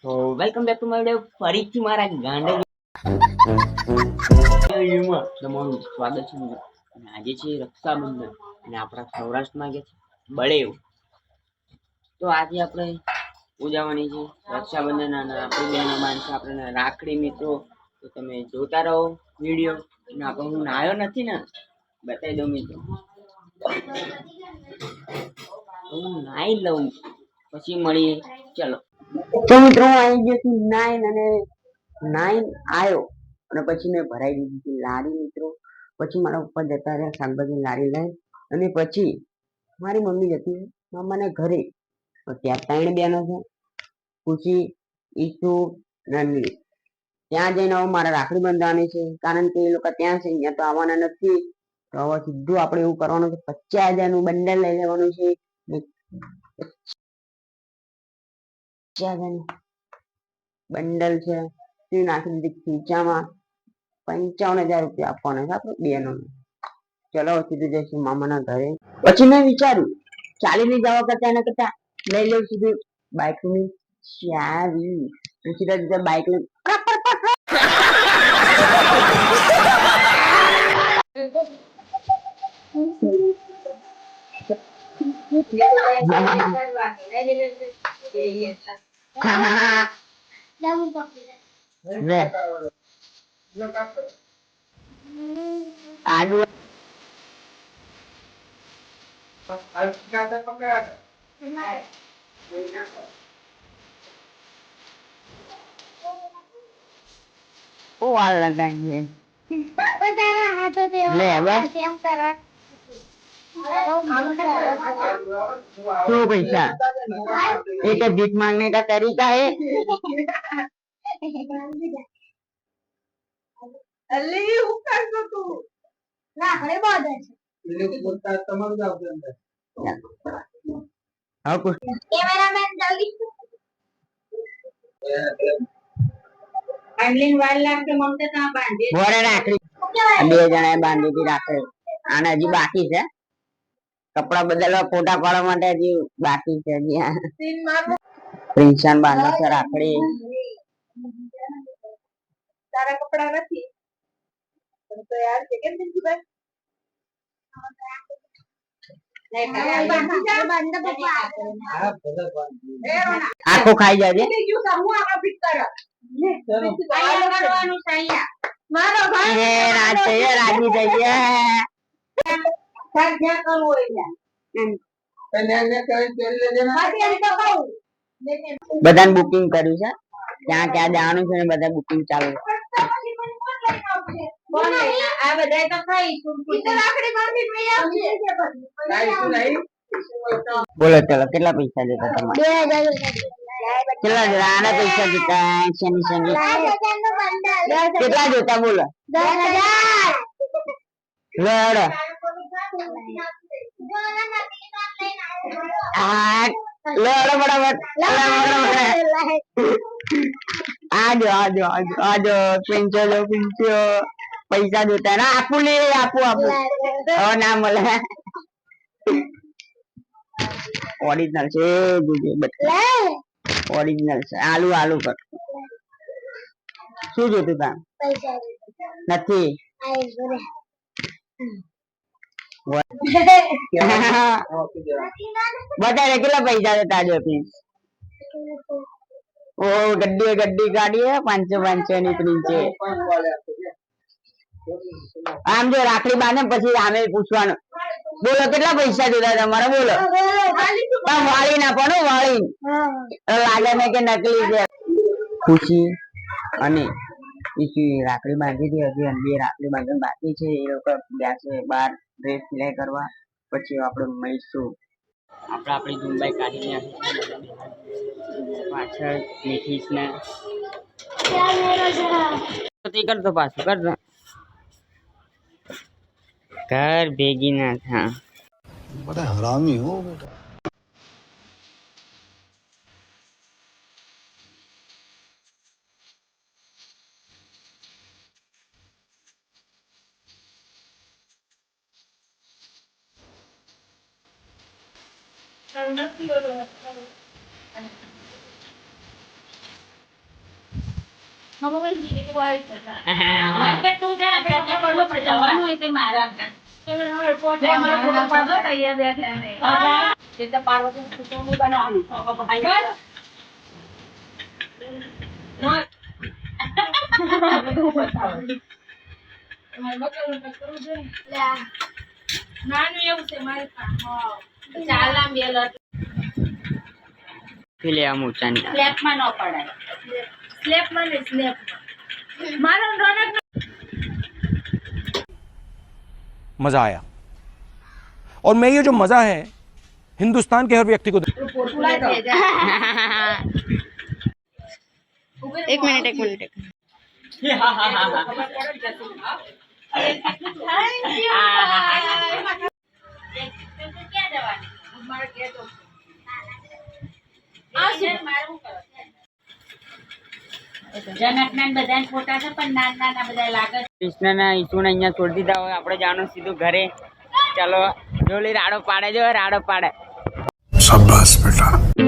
તો welcome back to my video. ફરીથી મારા ગાંડા વિડિયોમાં તમારું સ્વાગત છે મિત્રો. અને આજે છે રક્ષાબંધન અને આપણા સૌરાષ્ટ્રમાં કે છે બળેવ. તો આજે આપણે ઉજવવાની છે રક્ષાબંધન અને આપણી બહેનો માનશે આપણે રાખડી મિત્રો. તો તમે જોતા રહો વિડીયો. અને આપણે હું નાયો નથી ને બતાવી દઉં મિત્રો. હું નાઈ લઉં પછી મળીએ. ચલો તો મિત્રો હું આવી ગયો છું નાઈન આવ્યો અને પછી મેં ભરાઈ દીધી હતી લારી મિત્રો. પછી મારા ઉપર જતા રહ્યા શાકભાજી લારી લઈ અને પછી મારી મમ્મી જતી મામાના ઘરે. તો ત્યાં 3 બહેનો છે, ખુશી, ઈસુ, રણવીર. ત્યાં જઈને હવે મારે રાખડી બાંધવાની છે કારણ કે એ લોકો ત્યાં છે, અહીંયા તો આવવાના નથી. તો હવે સીધું આપણે એવું કરવાનું છે 50,000 નું બંડલ લઈ લેવાનું છે. 50,000 બંડલ છે તે નાખી દીધી ખીચામાં. 55,000 રૂપિયા આપવાના છે આપણે બેનોને. ચલો સીધું જઈશું મામાના ઘરે. પછી મેં વિચાર્યું ચાલીને જવા કરતા એના કરતા લઈ લઉં સીધું બાઇકની ચાવી. સીધા સીધા બાઇક લઈ આડું ઓ વાળ લગાવીએ લે હવે तो पैसा एक भीख मांगने का तरीका है. अल्ली હું કરતો તું ના ઘરે બોલ છે એટલે બોલતા તમારું જ આવશે અંદર. હા કુછ કેમેરામેન જલ્દી આંગલીન વાળ લાગે મમતા તા બાંધી બોરે રાખડી. બે જણાએ બાંધી હતી રાખડી. આને હજી બાકી છે કપડા બદલવા ફોટા પાડવા માટે. હજી બાકી છે પ્રિન્સાન બાંધે છે રાખડી. તારા કપડા નથી તો યાર કેમ નથી ભાઈ આખો ખાઈ જાય છે રાજી થઈ ગયા. બધાને બુકિંગ કર્યું છે ક્યાં ક્યાં જવાનું છે ને બધા બુકિંગ ચાલુ છે. બોલો ચલો કેટલા પૈસા દેતા તમારે? કેટલા આના પૈસા દેતા કેટલા જોતા બોલો? 10,000. આજો આજો આજો આજો પિંચો લો પિંચો. પૈસા જોતા ના આપું ને આપું આપું હવે ના મળે. ઓરિજિનલ છે ઓરિજિનલ છે. આલુ આલુ કર શું જોતું તા નથી બતાવે કેટલા પૈસા દેતા જો પ્લીઝ. ઓ ગड्डी गड्डी गाड़ी है 500 ની પ્રિન્સે. આમ જો રાખડી બાંધે પછી આમે પૂછવાનું બોલો કેટલા પૈસા જોતા તમારે બોલો. વાળી ના પણ વાળી લાગે ને કે નકલી છે. ખુશી અને રાખડી બાંધી હતી. હજી બે રાખડી બાંધવાની બાકી છે. એ લોકો ગયા છે બહાર ડ્રેસ સિલાઈ કરવા. પછી આપણે મળીશું. આપણી ઝુંબાઈ કાઢી નાખી પાછળ મીઠીશ ને કરતો પાછું કરતો ઘર ભેગી ના થા. बड़ा हरामी हो बेटा. લે આમ ઊંચાની સ્લેપમાં ન પડાય સ્લેપમાં ને સ્લેપમાં મારો રોનક मजा आया और मैं ये जो मजा है हिंदुस्तान के हर व्यक्ति को एक मिनट જનકના બધા ફોટા છે પણ નાના બધા લાગે કૃષ્ણના ઈસુને અહીંયા છોડી દીધા હોય આપણે જવાનું સીધું ઘરે ચાલો જોલી રાડો પાડે જો રાડો પાડે शाबाश बेटा